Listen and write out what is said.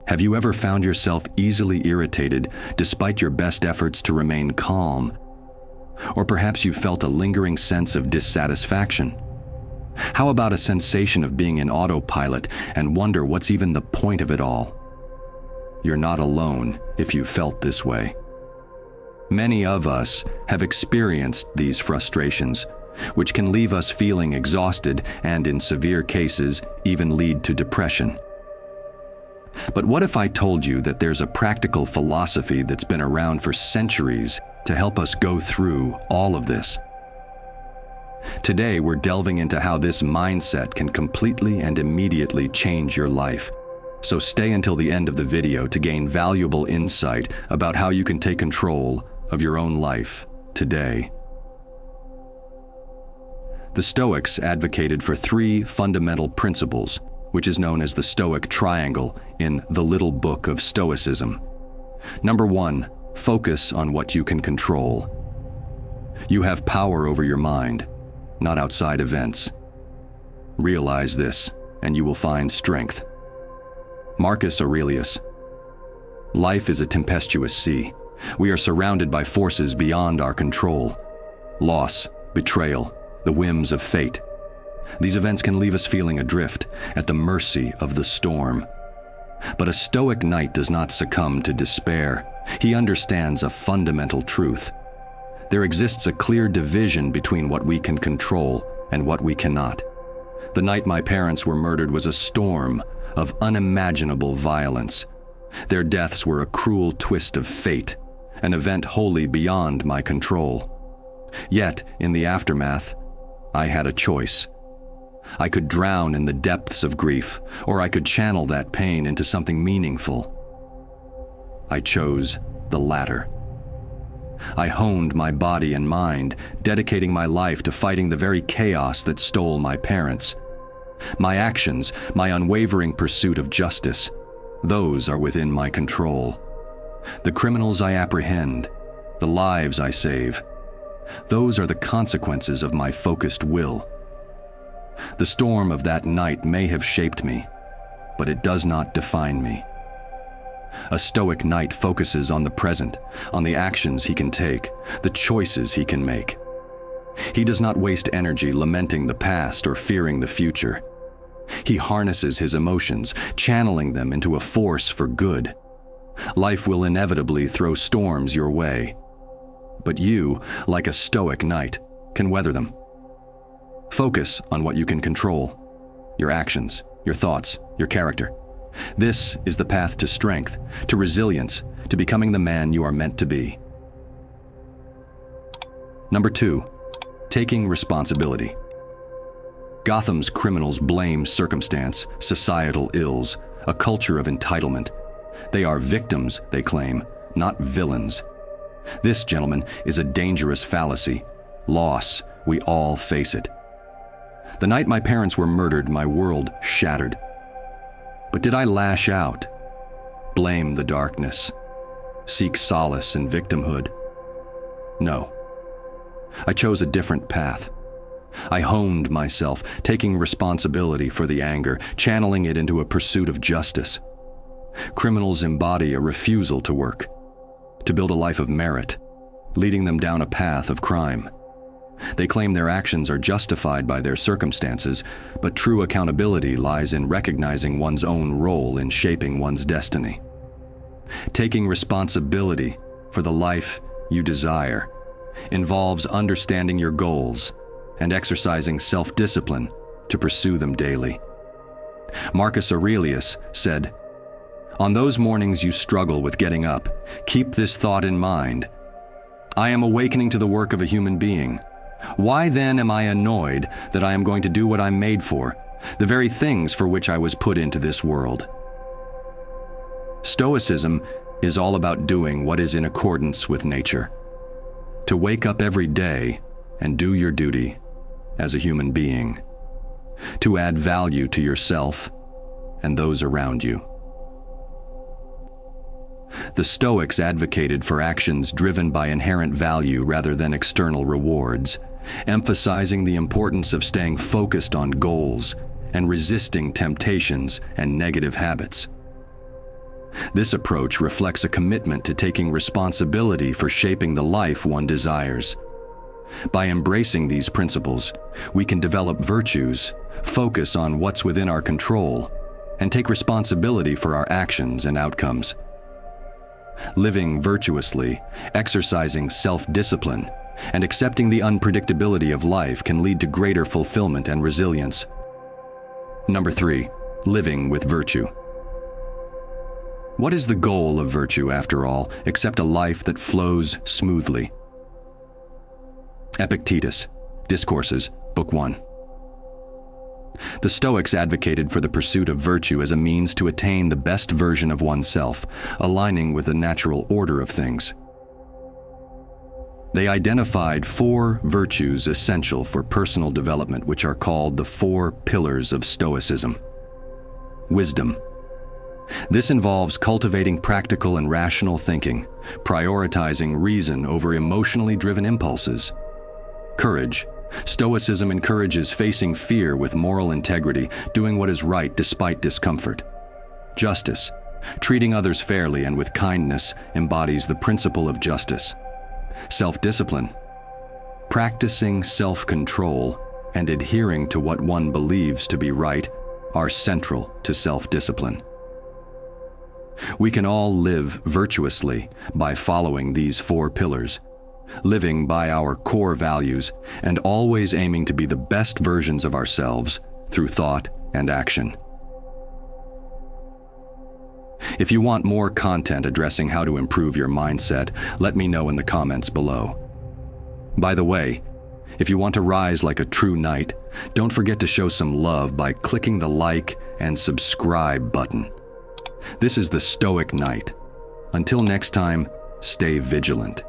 Have you ever found yourself easily irritated despite your best efforts to remain calm? Or perhaps you felt a lingering sense of dissatisfaction? How about a sensation of being in autopilot and wonder what's even the point of it all? You're not alone if you felt this way. Many of us have experienced these frustrations, which can leave us feeling exhausted and, in severe cases, even lead to depression. But what if I told you that there's a practical philosophy that's been around for centuries to help us go through all of this? Today, we're delving into how this mindset can completely and immediately change your life. So stay until the end of the video to gain valuable insight about how you can take control of your own life today. The Stoics advocated for 3 fundamental principles, which is known as the Stoic Triangle in the Little Book of Stoicism. Number 1, focus on what you can control. You have power over your mind, not outside events. Realize this, and you will find strength. Marcus Aurelius. Life is a tempestuous sea. We are surrounded by forces beyond our control. Loss, betrayal, the whims of fate. These events can leave us feeling adrift, at the mercy of the storm. But a Stoic Knight does not succumb to despair. He understands a fundamental truth. There exists a clear division between what we can control and what we cannot. The night my parents were murdered was a storm of unimaginable violence. Their deaths were a cruel twist of fate, an event wholly beyond my control. Yet, in the aftermath, I had a choice. I could drown in the depths of grief, or I could channel that pain into something meaningful. I chose the latter. I honed my body and mind, dedicating my life to fighting the very chaos that stole my parents. My actions, my unwavering pursuit of justice, those are within my control. The criminals I apprehend, the lives I save, those are the consequences of my focused will. The storm of that night may have shaped me, but it does not define me. A Stoic Knight focuses on the present, on the actions he can take, the choices he can make. He does not waste energy lamenting the past or fearing the future. He harnesses his emotions, channeling them into a force for good. Life will inevitably throw storms your way, but you, like a Stoic Knight, can weather them. Focus on what you can control: your actions, your thoughts, your character. This is the path to strength, to resilience, to becoming the man you are meant to be. Number 2, taking responsibility. Gotham's criminals blame circumstance, societal ills, a culture of entitlement. They are victims, they claim, not villains. This, gentlemen, is a dangerous fallacy. Loss, we all face it. The night my parents were murdered, my world shattered. But did I lash out? Blame the darkness? Seek solace in victimhood? No. I chose a different path. I honed myself, taking responsibility for the anger, channeling it into a pursuit of justice. Criminals embody a refusal to work, to build a life of merit, leading them down a path of crime. They claim their actions are justified by their circumstances, but true accountability lies in recognizing one's own role in shaping one's destiny. Taking responsibility for the life you desire involves understanding your goals and exercising self-discipline to pursue them daily. Marcus Aurelius said, "On those mornings you struggle with getting up, keep this thought in mind. I am awakening to the work of a human being. Why then am I annoyed that I am going to do what I'm made for, the very things for which I was put into this world?" Stoicism is all about doing what is in accordance with nature. To wake up every day and do your duty as a human being. To add value to yourself and those around you. The Stoics advocated for actions driven by inherent value rather than external rewards, emphasizing the importance of staying focused on goals and resisting temptations and negative habits. This approach reflects a commitment to taking responsibility for shaping the life one desires. By embracing these principles, we can develop virtues, focus on what's within our control, and take responsibility for our actions and outcomes. Living virtuously, exercising self-discipline, and accepting the unpredictability of life can lead to greater fulfillment and resilience. Number 3, living with virtue. What is the goal of virtue, after all, except a life that flows smoothly? Epictetus, Discourses, Book 1. The Stoics advocated for the pursuit of virtue as a means to attain the best version of oneself, aligning with the natural order of things. They identified 4 virtues essential for personal development, which are called the 4 pillars of Stoicism. Wisdom. This involves cultivating practical and rational thinking, prioritizing reason over emotionally driven impulses. Courage. Stoicism encourages facing fear with moral integrity, doing what is right despite discomfort. Justice. Treating others fairly and with kindness embodies the principle of justice. Self-discipline. Practicing self-control and adhering to what one believes to be right are central to self-discipline. We can all live virtuously by following these 4 pillars, living by our core values and always aiming to be the best versions of ourselves through thought and action. If you want more content addressing how to improve your mindset, let me know in the comments below. By the way, if you want to rise like a true knight, don't forget to show some love by clicking the like and subscribe button. This is the Stoic Knight. Until next time, stay vigilant.